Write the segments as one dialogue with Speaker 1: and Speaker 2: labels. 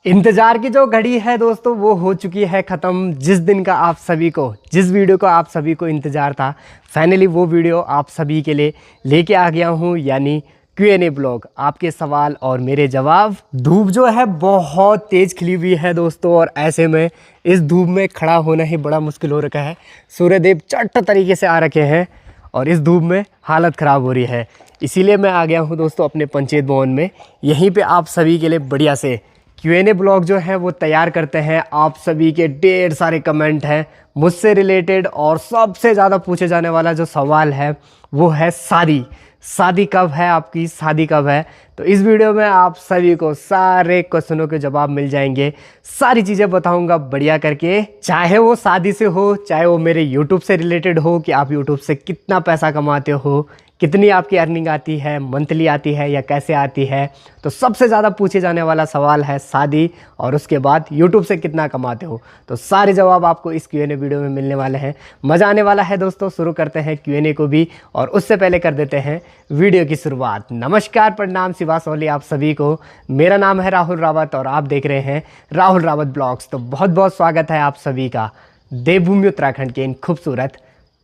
Speaker 1: इंतजार की जो घड़ी है दोस्तों वो हो चुकी है ख़त्म। जिस दिन का आप सभी को, जिस वीडियो का आप सभी को इंतज़ार था, फाइनली वो वीडियो आप सभी के लिए लेके आ गया हूँ, यानी Q&A ब्लॉग। आपके सवाल और मेरे जवाब। धूप जो है बहुत तेज़ खिली हुई है दोस्तों, और ऐसे में इस धूप में खड़ा होना ही बड़ा मुश्किल हो रखा है। सूर्यदेव चट तरीके से आ रखे हैं और इस धूप में हालत ख़राब हो रही है। इसीलिए मैं आ गया हूँ दोस्तों अपने पंचायत भवन में। यहीं पे आप सभी के लिए बढ़िया से Q&A ब्लॉग जो है वो तैयार करते हैं। आप सभी के ढेर सारे कमेंट हैं मुझसे रिलेटेड, और सबसे ज़्यादा पूछे जाने वाला जो सवाल है वो है शादी कब है, आपकी शादी कब है। तो इस वीडियो में आप सभी को सारे क्वेश्चनों के जवाब मिल जाएंगे। सारी चीज़ें बताऊंगा बढ़िया करके, चाहे वो शादी से हो, चाहे वो मेरे यूट्यूब से रिलेटेड हो कि आप यूट्यूब से कितना पैसा कमाते हो, कितनी आपकी अर्निंग आती है, मंथली आती है या कैसे आती है। तो सबसे ज़्यादा पूछे जाने वाला सवाल है शादी, और उसके बाद यूट्यूब से कितना कमाते हो। तो सारे जवाब आपको इस Q&A वीडियो में मिलने वाले हैं। मज़ा आने वाला है दोस्तों। शुरू करते हैं Q&A को भी, और उससे पहले कर देते हैं वीडियो की शुरुआत। नमस्कार, प्रणाम, शिवा सोली आप सभी को। मेरा नाम है राहुल रावत और आप देख रहे हैं राहुल रावत ब्लॉग्स। तो बहुत बहुत स्वागत है आप सभी का देवभूमि उत्तराखंड के इन खूबसूरत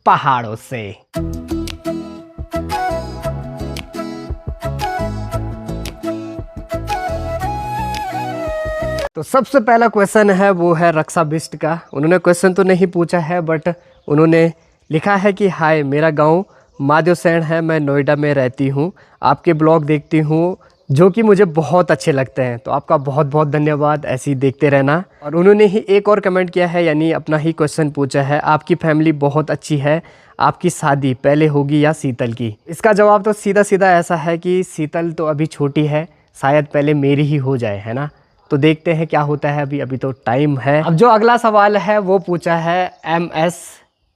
Speaker 1: पहाड़ों से। तो सबसे पहला क्वेश्चन है वो है रक्षा बिष्ट का। उन्होंने क्वेश्चन तो नहीं पूछा है, बट उन्होंने लिखा है कि हाय, मेरा गांव माधोसैण है, मैं नोएडा में रहती हूं, आपके ब्लॉग देखती हूं जो कि मुझे बहुत अच्छे लगते हैं। तो आपका बहुत बहुत धन्यवाद, ऐसे ही देखते रहना। और उन्होंने ही एक और कमेंट किया है, यानी अपना ही क्वेश्चन पूछा है, आपकी फैमिली बहुत अच्छी है, आपकी शादी पहले होगी या शीतल की। इसका जवाब तो सीधा सीधा ऐसा है कि शीतल तो अभी छोटी है, शायद पहले मेरी ही हो जाए, है ना। तो देखते हैं क्या होता है, अभी तो टाइम है। अब जो अगला सवाल है वो पूछा है MS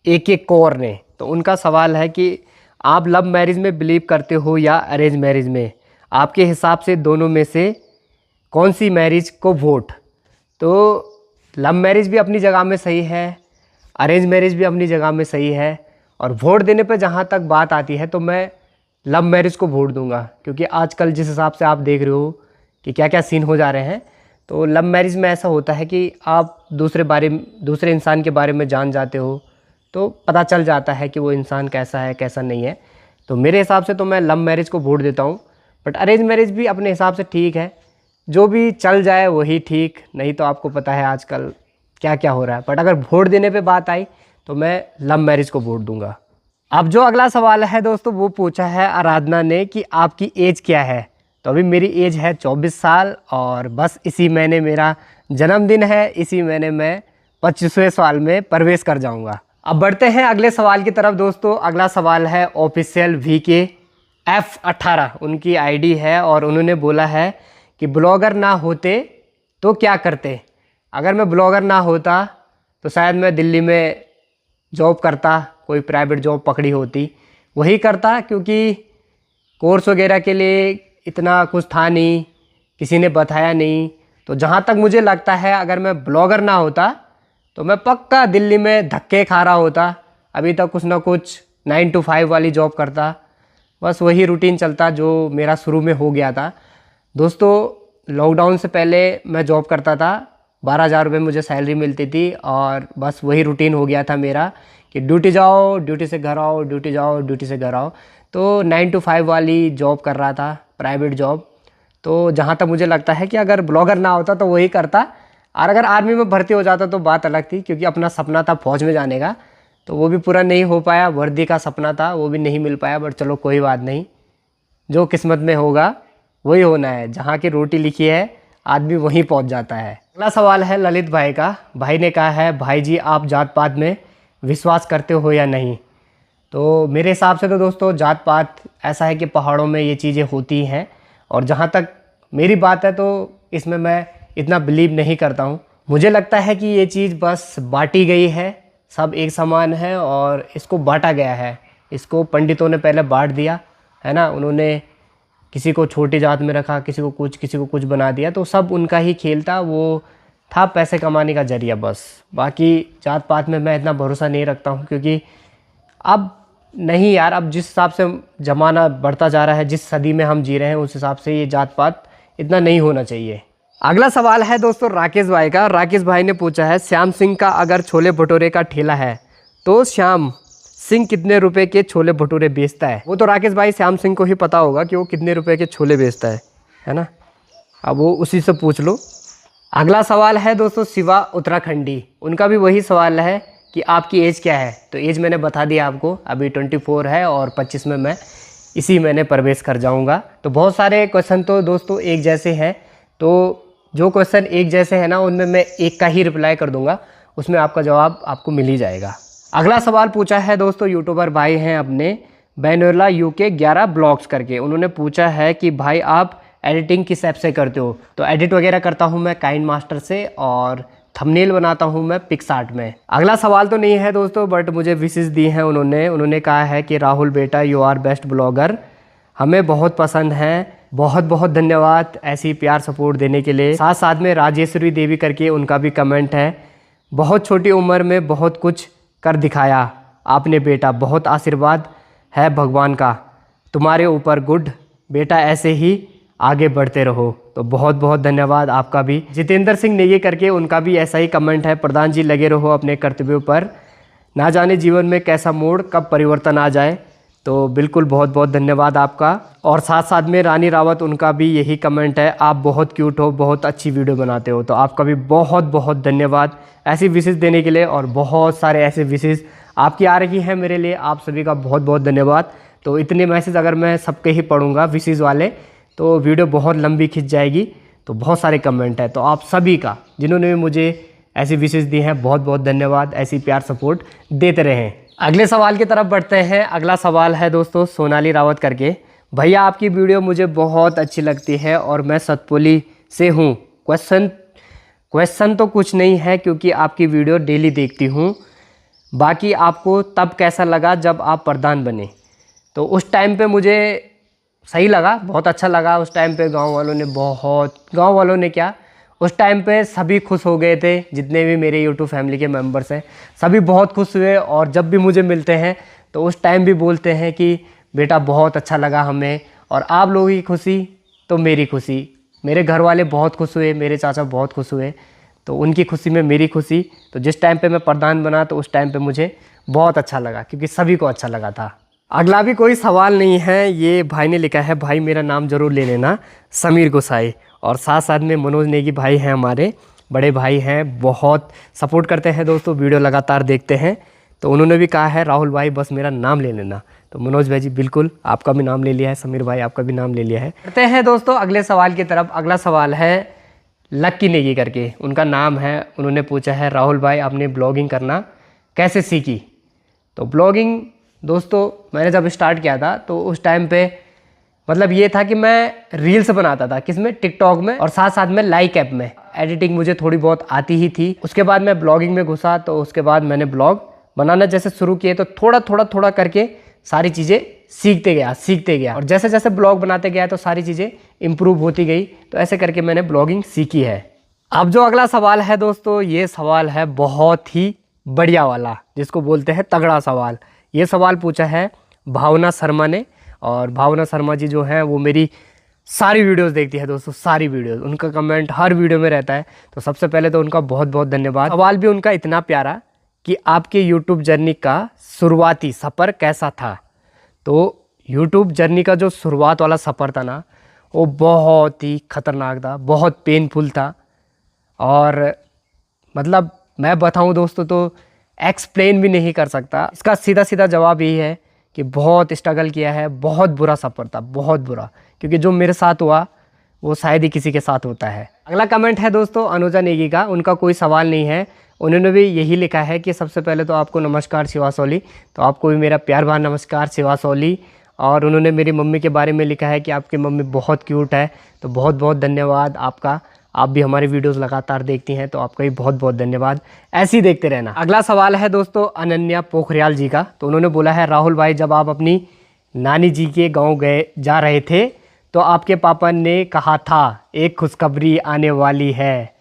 Speaker 1: AK कौर ने। तो उनका सवाल है कि आप लव मैरिज में बिलीव करते हो या अरेंज मैरिज में, आपके हिसाब से दोनों में से कौन सी मैरिज को वोट। तो लव मैरिज भी अपनी जगह में सही है, अरेंज मैरिज भी अपनी जगह में सही है, और वोट देने पर जहाँ तक बात आती है तो मैं लव मैरिज को वोट दूंगा। क्योंकि आजकल जिस हिसाब से आप देख रहे हो कि क्या क्या सीन हो जा रहे हैं, तो लव मैरिज में ऐसा होता है कि आप दूसरे इंसान के बारे में जान जाते हो, तो पता चल जाता है कि वो इंसान कैसा है कैसा नहीं है। तो मेरे हिसाब से तो मैं लव मैरिज को वोट देता हूँ। बट अरेंज मैरिज भी अपने हिसाब से ठीक है, जो भी चल जाए वही ठीक, नहीं तो आपको पता है आजकल क्या क्या हो रहा है। बट अगर वोट देने पे बात आई तो मैं लव मैरिज को वोट दूंगा। अब जो अगला सवाल है दोस्तों वो पूछा है आराधना ने कि आपकी एज क्या है। तो अभी मेरी एज है 24 साल, और बस इसी महीने मेरा जन्मदिन है, इसी महीने मैं 25वें साल में प्रवेश कर जाऊंगा। अब बढ़ते हैं अगले सवाल की तरफ दोस्तों। अगला सवाल है ऑफिशियल VKF18, उनकी आईडी है, और उन्होंने बोला है कि ब्लॉगर ना होते तो क्या करते। अगर मैं ब्लॉगर ना होता तो शायद मैं दिल्ली में जॉब करता, कोई प्राइवेट जॉब पकड़ी होती वही करता, क्योंकि कोर्स वगैरह के लिए इतना कुछ था नहीं, किसी ने बताया नहीं। तो जहाँ तक मुझे लगता है अगर मैं ब्लॉगर ना होता तो मैं पक्का दिल्ली में धक्के खा रहा होता। अभी तक कुछ ना कुछ 9 to 5 वाली जॉब करता, बस वही रूटीन चलता जो मेरा शुरू में हो गया था। दोस्तों लॉकडाउन से पहले मैं जॉब करता था, 12,000 रुपये मुझे सैलरी मिलती थी, और बस वही रूटीन हो गया था मेरा कि ड्यूटी जाओ, ड्यूटी से घर आओ, ड्यूटी जाओ, ड्यूटी से घर आओ। तो 9 to 5 वाली जॉब कर रहा था, प्राइवेट जॉब। तो जहाँ तक मुझे लगता है कि अगर ब्लॉगर ना होता तो वही करता, और अगर आर्मी में भर्ती हो जाता तो बात अलग थी, क्योंकि अपना सपना था फौज में जाने का, तो वो भी पूरा नहीं हो पाया। वर्दी का सपना था, वो भी नहीं मिल पाया। बट चलो कोई बात नहीं, जो किस्मत में होगा वही होना है। जहाँ की रोटी लिखी है आदमी वहीं पहुँच जाता है। अगला सवाल है ललित भाई का। भाई ने कहा है, भाई जी आप जात पात में विश्वास करते हो या नहीं। तो मेरे हिसाब से तो दोस्तों जात पात ऐसा है कि पहाड़ों में ये चीज़ें होती हैं, और जहाँ तक मेरी बात है तो इसमें मैं इतना बिलीव नहीं करता हूँ। मुझे लगता है कि ये चीज़ बस बांटी गई है, सब एक समान है और इसको बांटा गया है। इसको पंडितों ने पहले बांट दिया है ना, उन्होंने किसी को छोटी जात में रखा, किसी को कुछ बना दिया। तो सब उनका ही खेल था, वो था पैसे कमाने का जरिया बस। बाकी जात पात में मैं इतना भरोसा नहीं रखता हूँ, क्योंकि अब नहीं यार, अब जिस हिसाब से ज़माना बढ़ता जा रहा है, जिस सदी में हम जी रहे हैं, उस हिसाब से ये जात पात इतना नहीं होना चाहिए। अगला सवाल है दोस्तों राकेश भाई का। राकेश भाई ने पूछा है श्याम सिंह का अगर छोले भटूरे का ठेला है तो श्याम सिंह कितने रुपए के छोले भटूरे बेचता है। वो तो राकेश भाई श्याम सिंह को ही पता होगा कि वो कितने रुपए के छोले बेचता है ना। अब वो उसी से पूछ लो। अगला सवाल है दोस्तों शिवा उत्तराखंडी। उनका भी वही सवाल है कि आपकी एज क्या है। तो एज मैंने बता दिया आपको, अभी 24 है और 25 में मैं इसी महीने प्रवेश कर जाऊंगा। तो बहुत सारे क्वेश्चन तो दोस्तों एक जैसे हैं, तो जो क्वेश्चन एक जैसे हैं ना उनमें मैं एक का ही रिप्लाई कर दूंगा, उसमें आपका जवाब आपको मिल ही जाएगा। अगला सवाल पूछा है दोस्तों यूट्यूबर भाई हैं अपने बैनोला यूके 11 ब्लॉग्स करके। उन्होंने पूछा है कि भाई आप एडिटिंग किस ऐप से करते हो। तो एडिट वगैरह करता हूँ मैं काइनमास्टर से और थंबनेल बनाता हूँ मैं पिक्सआर्ट में। अगला सवाल तो नहीं है दोस्तों, बट मुझे विशेष दी हैं उन्होंने कहा है कि राहुल बेटा यू आर बेस्ट ब्लॉगर, हमें बहुत पसंद है। बहुत बहुत धन्यवाद ऐसी प्यार सपोर्ट देने के लिए। साथ साथ में राजेश्वरी देवी करके उनका भी कमेंट है, बहुत छोटी उम्र में बहुत कुछ कर दिखाया आपने बेटा, बहुत आशीर्वाद है भगवान का तुम्हारे ऊपर, गुड बेटा ऐसे ही आगे बढ़ते रहो। तो बहुत बहुत धन्यवाद आपका भी। जितेंद्र सिंह नेगी करके उनका भी ऐसा ही कमेंट है, प्रधान जी लगे रहो अपने कर्तव्यों पर, ना जाने जीवन में कैसा मोड़ कब परिवर्तन आ जाए। तो बिल्कुल बहुत बहुत धन्यवाद आपका। और साथ साथ में रानी रावत उनका भी यही कमेंट है, आप बहुत क्यूट हो, बहुत अच्छी वीडियो बनाते हो। तो आपका भी बहुत बहुत धन्यवाद ऐसी विशेष देने के लिए। और बहुत सारे ऐसे विशेष आपकी आ रही हैं मेरे लिए, आप सभी का बहुत बहुत धन्यवाद। तो इतने मैसेज अगर मैं सबके ही पढ़ूंगा विशेष वाले तो वीडियो बहुत लंबी खिंच जाएगी। तो बहुत सारे कमेंट है, तो आप सभी का जिन्होंने भी मुझे ऐसी विशेष दी हैं बहुत बहुत धन्यवाद। ऐसी प्यार सपोर्ट देते रहें। अगले सवाल की तरफ बढ़ते हैं। अगला सवाल है दोस्तों सोनाली रावत करके। भैया आपकी वीडियो मुझे बहुत अच्छी लगती है और मैं सतपुली से हूँ। क्वेश्चन तो कुछ नहीं है क्योंकि आपकी वीडियो डेली देखती हूँ। बाकी आपको तब कैसा लगा जब आप प्रधान बने। तो उस टाइम पे मुझे सही लगा, बहुत अच्छा लगा। उस टाइम पे गांव वालों ने क्या, उस टाइम पे सभी खुश हो गए थे, जितने भी मेरे यूट्यूब फैमिली के मेंबर्स हैं सभी बहुत खुश हुए। और जब भी मुझे मिलते हैं तो उस टाइम भी बोलते हैं कि बेटा बहुत अच्छा लगा हमें, और आप लोगों की खुशी तो मेरी खुशी। मेरे घर वाले बहुत खुश हुए, मेरे चाचा बहुत खुश हुए, तो उनकी खुशी में मेरी खुशी। तो जिस टाइम पे मैं प्रधान बना तो उस टाइम पे मुझे बहुत अच्छा लगा क्योंकि सभी को अच्छा लगा था। अगला भी कोई सवाल नहीं है, ये भाई ने लिखा है, भाई मेरा नाम ज़रूर ले लेना, समीर गोसाई। और साथ साथ में मनोज नेगी भाई हैं, हमारे बड़े भाई हैं, बहुत सपोर्ट करते हैं दोस्तों, वीडियो लगातार देखते हैं। तो उन्होंने भी कहा है राहुल भाई बस मेरा नाम ले लेना। तो मनोज भाई जी बिल्कुल आपका भी नाम ले लिया है, समीर भाई आपका भी नाम ले लिया है। करते हैं दोस्तों अगले सवाल की तरफ। अगला सवाल है लक्की नेगी करके, उनका नाम है। उन्होंने पूछा है राहुल भाई आपने ब्लॉगिंग करना कैसे सीखी। तो ब्लॉगिंग दोस्तों मैंने जब स्टार्ट किया था तो उस टाइम पे मतलब ये था कि मैं रील्स बनाता था, किसमें, टिकटॉक में, और साथ साथ में लाइक ऐप में। एडिटिंग मुझे थोड़ी बहुत आती ही थी। उसके बाद मैं ब्लॉगिंग में घुसा, तो उसके बाद मैंने ब्लॉग बनाना जैसे शुरू किए तो थोड़ा करके सारी चीज़ें सीखते गया और जैसे जैसे ब्लॉग बनाते गया तो सारी चीज़ें इम्प्रूव होती गई। तो ऐसे करके मैंने ब्लॉगिंग सीखी है। अब जो अगला सवाल है दोस्तों, ये सवाल है बहुत ही बढ़िया वाला, जिसको बोलते हैं तगड़ा सवाल। ये सवाल पूछा है भावना शर्मा ने, और भावना शर्मा जी जो हैं वो मेरी सारी वीडियोस देखती है दोस्तों, सारी वीडियोस, उनका कमेंट हर वीडियो में रहता है। तो सबसे पहले तो उनका बहुत बहुत धन्यवाद। सवाल भी उनका इतना प्यारा कि आपके यूट्यूब जर्नी का शुरुआती सफ़र कैसा था। तो यूट्यूब जर्नी का जो शुरुआत वाला सफ़र था ना, वो बहुत ही ख़तरनाक था, बहुत पेनफुल था। और मतलब मैं बताऊं दोस्तों तो एक्सप्लेन भी नहीं कर सकता। इसका सीधा सीधा जवाब यही है कि बहुत स्ट्रगल किया है, बहुत बुरा सफ़र था, बहुत बुरा, क्योंकि जो मेरे साथ हुआ वो शायद ही किसी के साथ होता है। अगला कमेंट है दोस्तों अनुजा नेगी का। उनका कोई सवाल नहीं है, उन्होंने भी यही लिखा है कि सबसे पहले तो आपको नमस्कार शिवा सोली। तो आपको भी मेरा प्यार भरा नमस्कार शिवा सोली। और उन्होंने मेरी मम्मी के बारे में लिखा है कि आपकी मम्मी बहुत क्यूट है। तो बहुत बहुत धन्यवाद आपका, आप भी हमारी वीडियोस लगातार देखती हैं, तो आपका भी बहुत बहुत धन्यवाद, ऐसे ही देखते रहना। अगला सवाल है दोस्तों अनन्या पोखरियाल जी का। तो उन्होंने बोला है राहुल भाई जब आप अपनी नानी जी के गाँव जा रहे थे तो आपके पापा ने कहा था एक खुशखबरी आने वाली है,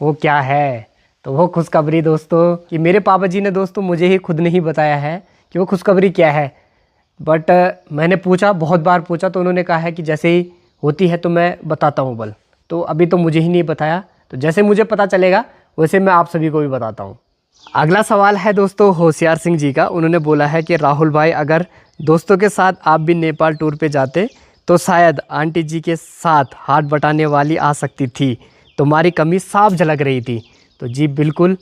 Speaker 1: वो क्या है। तो वो खुशखबरी दोस्तों कि मेरे पापा जी ने दोस्तों मुझे ही खुद नहीं बताया है कि वो खुशखबरी क्या है, बट मैंने पूछा, बहुत बार पूछा, तो उन्होंने कहा है कि जैसे ही होती है तो मैं बताता हूँ बल। तो अभी तो मुझे ही नहीं बताया, तो जैसे मुझे पता चलेगा वैसे मैं आप सभी को भी बताता हूँ। अगला सवाल है दोस्तों होशियार सिंह जी का। उन्होंने बोला है कि राहुल भाई, अगर दोस्तों के साथ आप भी नेपाल टूर पे जाते तो शायद आंटी जी के साथ हाथ बटाने वाली आ सकती थी, तुम्हारी कमी साफ झलक रही थी। तो जी बिल्कुल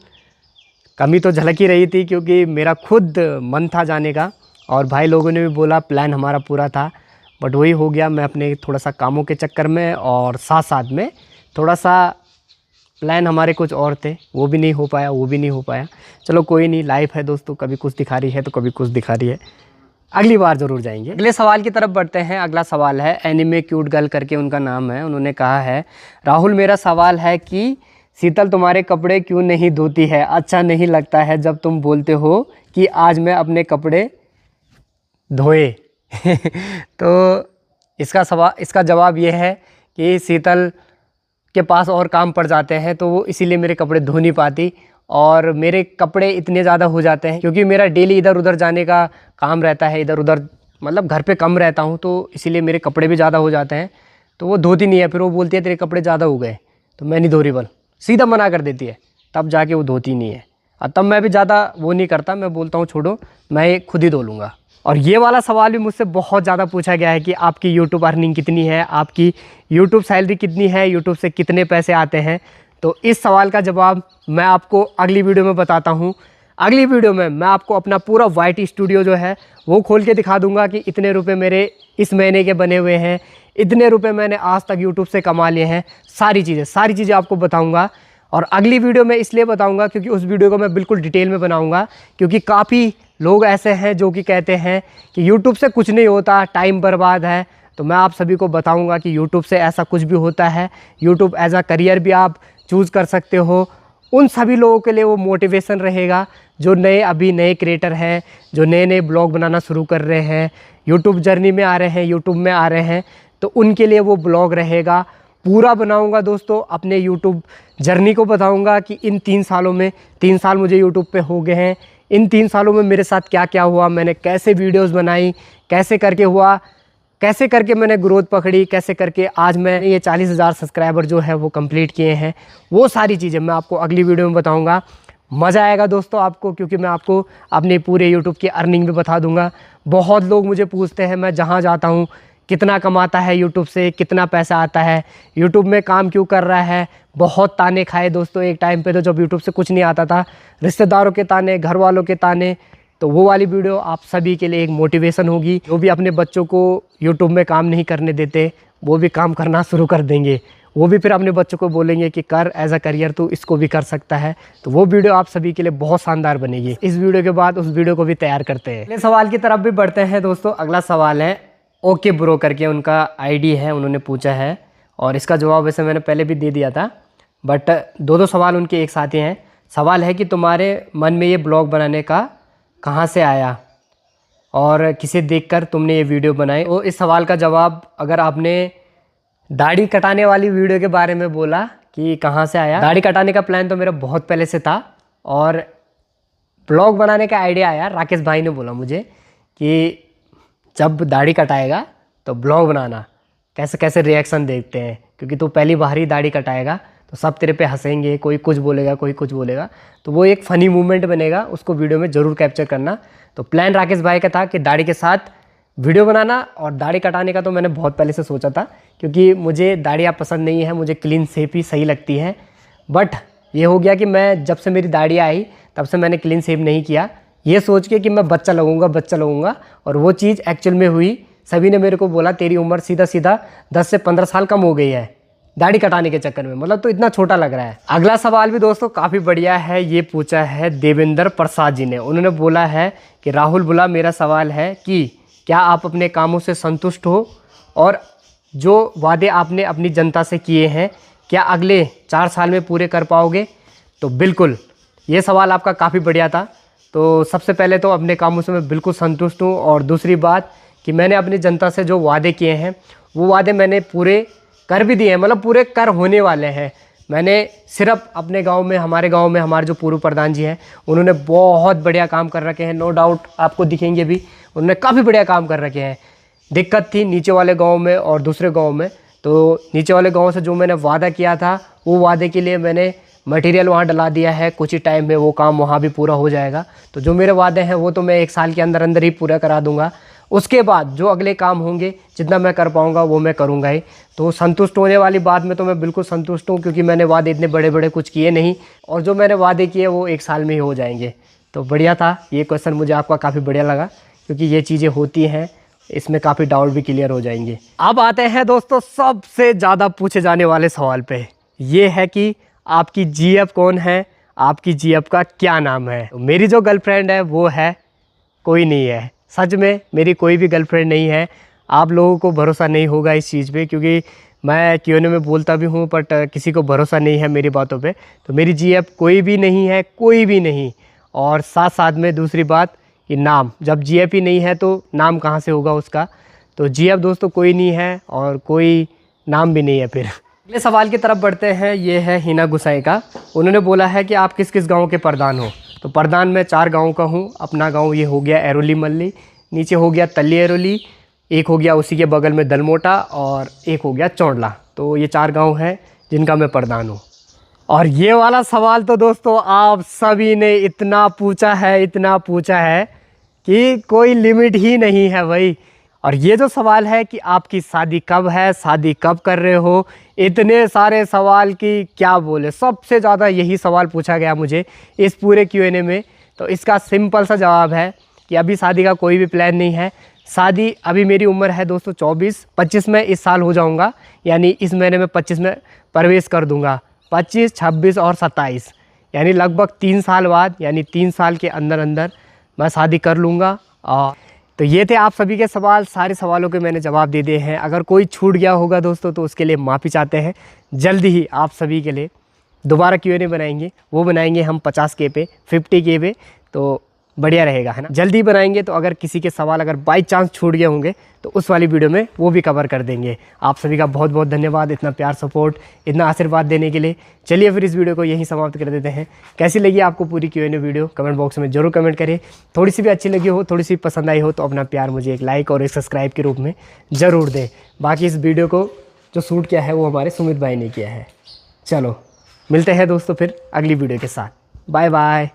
Speaker 1: कमी तो झलक ही रही थी, क्योंकि मेरा खुद मन था जाने का और भाई लोगों ने भी बोला, प्लान हमारा पूरा था, बट वही हो गया। मैं अपने थोड़ा सा कामों के चक्कर में और साथ साथ में थोड़ा सा प्लान हमारे कुछ और थे, वो भी नहीं हो पाया। चलो कोई नहीं, लाइफ है दोस्तों, कभी कुछ दिखा रही है तो कभी कुछ दिखा रही है, अगली बार ज़रूर जाएंगे। अगले सवाल की तरफ बढ़ते हैं। अगला सवाल है एनिमे क्यूट गर्ल करके उनका नाम है। उन्होंने कहा है, राहुल मेरा सवाल है कि शीतल तुम्हारे कपड़े क्यों नहीं धोती है? अच्छा नहीं लगता है जब तुम बोलते हो कि आज मैं अपने कपड़े धोए। तो इसका जवाब ये है कि शीतल के पास और काम पड़ जाते हैं, तो वो इसीलिए मेरे कपड़े धो नहीं पाती। और मेरे कपड़े इतने ज़्यादा हो जाते हैं क्योंकि मेरा डेली इधर उधर जाने का काम रहता है, इधर उधर मतलब घर पे कम रहता हूँ, तो इसीलिए मेरे कपड़े भी ज़्यादा हो जाते हैं। तो वो धोती नहीं है, फिर वो बोलती है तेरे कपड़े ज़्यादा हो गए, तो मैं नहीं धो रही, बल सीधा मना कर देती है, तब जाके वो धोती नहीं है। और तब मैं भी ज़्यादा वो नहीं करता, मैं बोलता हूँ छोड़ो, मैं खुद ही धो लूँगा। और ये वाला सवाल भी मुझसे बहुत ज़्यादा पूछा गया है कि आपकी यूट्यूब अर्निंग कितनी है, आपकी यूट्यूब सैलरी कितनी है, यूट्यूब से कितने पैसे आते हैं। तो इस सवाल का जवाब मैं आपको अगली वीडियो में बताता हूँ। अगली वीडियो में मैं आपको अपना पूरा वाईट स्टूडियो जो है वो खोल के दिखा दूंगा कि इतने रुपए मेरे इस महीने के बने हुए हैं, इतने रुपए मैंने आज तक यूट्यूब से कमा लिए हैं, सारी चीज़ें आपको बताऊँगा। और अगली वीडियो में इसलिए बताऊँगा क्योंकि उस वीडियो को मैं बिल्कुल डिटेल में बनाऊँगा, क्योंकि काफ़ी लोग ऐसे हैं जो कि कहते हैं कि यूट्यूब से कुछ नहीं होता, टाइम बर्बाद है। तो मैं आप सभी को बताऊंगा कि यूट्यूब से ऐसा कुछ भी होता है, यूट्यूब एज अ करियर भी आप चूज़ कर सकते हो। उन सभी लोगों के लिए वो मोटिवेशन रहेगा जो अभी नए क्रिएटर हैं, जो नए ब्लॉग बनाना शुरू कर रहे हैं, यूट्यूब जर्नी में आ रहे हैं, यूट्यूब में आ रहे हैं, तो उनके लिए वो ब्लॉग रहेगा। पूरा बनाऊंगा दोस्तों, अपने यूट्यूब जर्नी को बताऊंगा कि इन 3 सालों में, 3 साल मुझे यूट्यूब पे हो गए हैं, इन 3 सालों में मेरे साथ क्या क्या हुआ, मैंने कैसे वीडियोस बनाई, कैसे करके हुआ, कैसे करके मैंने ग्रोथ पकड़ी, कैसे करके आज मैं ये 40,000 सब्सक्राइबर जो है वो कंप्लीट किए हैं। वो सारी चीज़ें मैं आपको अगली वीडियो में बताऊंगा। मज़ा आएगा दोस्तों आपको, क्योंकि मैं आपको अपने पूरे यूट्यूब की अर्निंग भी बता दूंगा। बहुत लोग मुझे पूछते हैं, मैं जहाँ जाता हूँ, कितना कमाता है यूट्यूब से, कितना पैसा आता है, यूट्यूब में काम क्यों कर रहा है। बहुत ताने खाए दोस्तों एक टाइम पे, तो जब यूट्यूब से कुछ नहीं आता था, रिश्तेदारों के ताने, घर वालों के ताने। तो वो वाली वीडियो आप सभी के लिए एक मोटिवेशन होगी। जो भी अपने बच्चों को यूट्यूब में काम नहीं करने देते, वो भी काम करना शुरू कर देंगे। वो भी फिर अपने बच्चों को बोलेंगे कि कर, एज अ करियर तू इसको भी कर सकता है। तो वो वीडियो आप सभी के लिए बहुत शानदार बनेगी। इस वीडियो के बाद उस वीडियो को भी तैयार करते हैं। अगले सवाल की तरफ भी बढ़ते हैं दोस्तों। अगला सवाल है ओके ब्रो करके उनका आईडी है, उन्होंने पूछा है, और इसका जवाब वैसे मैंने पहले भी दे दिया था, बट दो सवाल उनके एक साथ ही हैं। सवाल है कि तुम्हारे मन में ये ब्लॉग बनाने का कहाँ से आया और किसे देखकर तुमने ये वीडियो बनाई। तो इस सवाल का जवाब, अगर आपने दाढ़ी कटाने वाली वीडियो के बारे में बोला कि कहाँ से आया, दाढ़ी कटाने का प्लान तो मेरा बहुत पहले से था, और ब्लॉग बनाने का आइडिया आया, राकेश भाई ने बोला मुझे कि जब दाढ़ी कटाएगा तो ब्लॉग बनाना, कैसे कैसे रिएक्शन देखते हैं, क्योंकि तू पहली बार ही दाढ़ी कटाएगा तो सब तेरे पे हंसेंगे, कोई कुछ बोलेगा, कोई कुछ बोलेगा, तो वो एक फ़नी मूवमेंट बनेगा, उसको वीडियो में ज़रूर कैप्चर करना। तो प्लान राकेश भाई का था कि दाढ़ी के साथ वीडियो बनाना, और दाढ़ी कटाने का तो मैंने बहुत पहले से सोचा था, क्योंकि मुझे दाढ़ियाँ पसंद नहीं है, मुझे क्लीन शेप ही सही लगती है। बट ये हो गया कि मैं जब से मेरी दाढ़ी आई तब से मैंने क्लीन शेप नहीं किया, ये सोच के कि मैं बच्चा लगूंगा, और वो चीज़ एक्चुअल में हुई। सभी ने मेरे को बोला तेरी उम्र सीधा 10 से 15 साल कम हो गई है दाढ़ी कटाने के चक्कर में, मतलब तो इतना छोटा लग रहा है। अगला सवाल भी दोस्तों काफ़ी बढ़िया है, ये पूछा है देवेंद्र प्रसाद जी ने। उन्होंने बोला है कि राहुल बुला, मेरा सवाल है कि क्या आप अपने कामों से संतुष्ट हो, और जो वादे आपने अपनी जनता से किए हैं क्या अगले 4 साल में पूरे कर पाओगे? तो बिल्कुल, ये सवाल आपका काफ़ी बढ़िया था। तो सबसे पहले तो अपने कामों से मैं बिल्कुल संतुष्ट हूँ, और दूसरी बात कि मैंने अपनी जनता से जो वादे किए हैं वो वादे मैंने पूरे कर भी दिए हैं, मतलब पूरे कर होने वाले हैं। मैंने सिर्फ अपने गांव में, हमारे गांव में हमारे जो पूर्व प्रधान जी हैं, उन्होंने बहुत बढ़िया काम कर रखे हैं, नो डाउट आपको दिखेंगे भी, उन्होंने काफ़ी बढ़िया काम कर रखे हैं। दिक्कत थी नीचे वाले गांव में और दूसरे गांव में, तो नीचे वाले गाँव से जो मैंने वादा किया था वो वादे के लिए मैंने मटेरियल वहाँ डला दिया है। कुछ ही टाइम में वो काम वहाँ भी पूरा हो जाएगा। तो जो मेरे वादे हैं वो तो मैं 1 साल के अंदर अंदर ही पूरा करा दूंगा। उसके बाद जो अगले काम होंगे जितना मैं कर पाऊँगा वो मैं करूँगा ही। तो संतुष्ट होने वाली बात में तो मैं बिल्कुल संतुष्ट हूँ, क्योंकि मैंने वादे इतने बड़े बड़े कुछ किए नहीं, और जो मैंने वादे किए वो 1 साल में ही हो जाएंगे। तो बढ़िया था ये क्वेश्चन, मुझे आपका काफ़ी बढ़िया लगा, क्योंकि ये चीज़ें होती हैं, इसमें काफ़ी डाउट भी क्लियर हो जाएंगे। अब आते हैं दोस्तों सबसे ज़्यादा पूछे जाने वाले सवाल पे। ये है कि आपकी जीएफ कौन है, आपकी जीएफ का क्या नाम है। तो मेरी जो गर्लफ्रेंड है वो है कोई नहीं है। सच में मेरी कोई भी गर्लफ्रेंड नहीं है। आप लोगों को भरोसा नहीं होगा इस चीज़ पे, क्योंकि मैं Q&A में बोलता भी हूँ बट किसी को भरोसा नहीं है मेरी बातों पे। तो मेरी जीएफ कोई भी नहीं है, कोई भी नहीं। और साथ साथ में दूसरी बात कि नाम, जब जीएफ ही नहीं है तो नाम कहाँ से होगा उसका। तो जीएफ दोस्तों कोई नहीं है और कोई नाम भी नहीं है। फिर अगले सवाल की तरफ बढ़ते हैं। ये है हिना गुसाई का। उन्होंने बोला है कि आप किस किस गांव के प्रधान हो। तो प्रधान मैं 4 गांव का हूँ। अपना गांव ये हो गया एरोली मल्ली, नीचे हो गया तल्ली एरोली, एक हो गया उसी के बगल में दलमोटा, और एक हो गया चौड़ला। तो ये 4 गांव हैं जिनका मैं प्रधान हूँ। और ये वाला सवाल तो दोस्तों आप सभी ने इतना पूछा है कि कोई लिमिट ही नहीं है भाई। और ये जो सवाल है कि आपकी शादी कब है, शादी कब कर रहे हो, इतने सारे सवाल की क्या बोले। सबसे ज़्यादा यही सवाल पूछा गया मुझे इस पूरे Q&A में। तो इसका सिंपल सा जवाब है कि अभी शादी का कोई भी प्लान नहीं है। शादी अभी मेरी उम्र है दोस्तों 24, 25 में इस साल हो जाऊंगा, यानी इस महीने में 25 में प्रवेश कर दूंगा। 25, 26 और 27 यानी लगभग 3 साल बाद, यानी 3 साल के अंदर अंदर मैं शादी कर लूँगा। और तो ये थे आप सभी के सवाल। सारे सवालों के मैंने जवाब दे दिए हैं। अगर कोई छूट गया होगा दोस्तों तो उसके लिए माफ़ी चाहते हैं। जल्दी ही आप सभी के लिए दोबारा Q&A बनाएंगे, वो बनाएंगे हम 50K पे, 50K पे। तो बढ़िया रहेगा, है ना। जल्दी बनाएंगे। तो अगर किसी के सवाल अगर बाई चांस छूट गए होंगे तो उस वाली वीडियो में वो भी कवर कर देंगे। आप सभी का बहुत बहुत धन्यवाद इतना प्यार, सपोर्ट, इतना आशीर्वाद देने के लिए। चलिए फिर इस वीडियो को यहीं समाप्त कर देते हैं। कैसी लगी आपको पूरी Q&A वीडियो कमेंट बॉक्स में जरूर कमेंट करें। थोड़ी सी भी अच्छी लगी हो, थोड़ी सी पसंद आई हो तो अपना प्यार मुझे एक लाइक और एक सब्सक्राइब के रूप में ज़रूर दें। बाकी इस वीडियो को जो शूट किया है वो हमारे सुमित भाई ने किया है। चलो मिलते हैं दोस्तों फिर अगली वीडियो के साथ। Bye bye.